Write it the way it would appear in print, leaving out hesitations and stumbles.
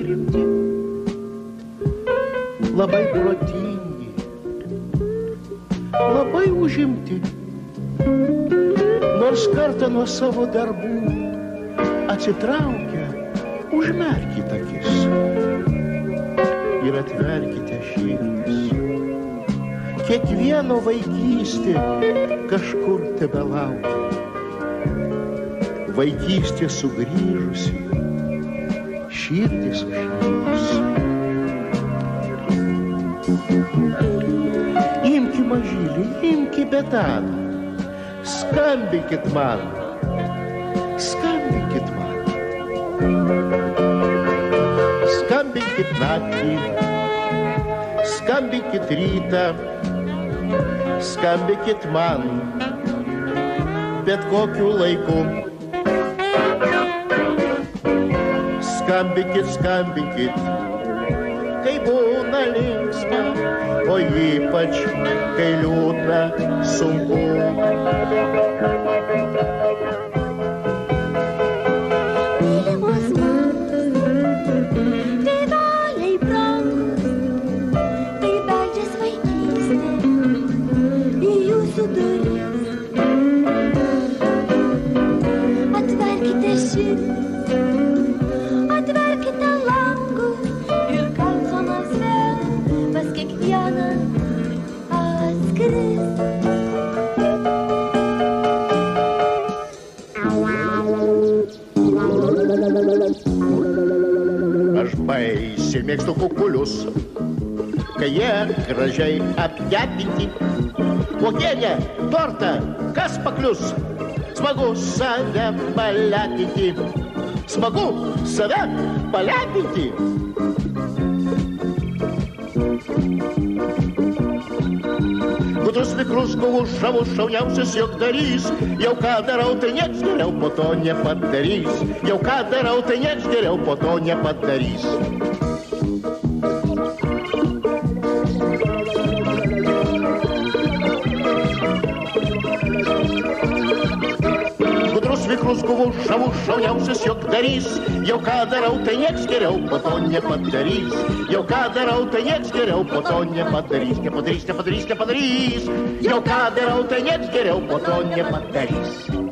rimti, labai protingi, labai užimti. Nors kartą nuo savo darbų atsitraukę, užmerkite akis ir atverkite širdis. Kiekvieno vaikystė kažkur tebelaukia. Vaikystė sugrįžusi, širdis užšildys. Imki mažylį, imki betaną, skambinkit man, skambinkit man. Skambinkit naktį, skambinkit rytą, skambinkit man, bet kokiu laiku. Skambinkit, skambinkit, kai būna linksma, o ypač kai liūdna, sunku. Mylimas man, tėveliai brangūs, tai beldžias vaikystė į jūsų duris. Atverkite širdis, atverkite langus ir kalsonas vėl pas kiekvieną atskris. Aš baisiai mėgstu kukulius, kai jie gražiai apkepinti. Uogienę, tortą, kas paklius, smagu save palepinti. Smagu save palepinti. Gudrus, vikrus, guvus, žavus, šauniausias juokdarys. Jau ką darau, tai nieks geriau po to nepadarys. Jau ką darau, tai nieks geriau po to nepadarys. Gudrus, vikrus, guvus, žavus, šauniausias juokdarys. Jau ką darau, tai nieks geriau po to nepadarys. Jau ką darau, tai nieks geriau po to nepadarys. Nepadarys, nepadarys, nepadarys. Jau ką darau, tai nieks geriau po to nepadarys.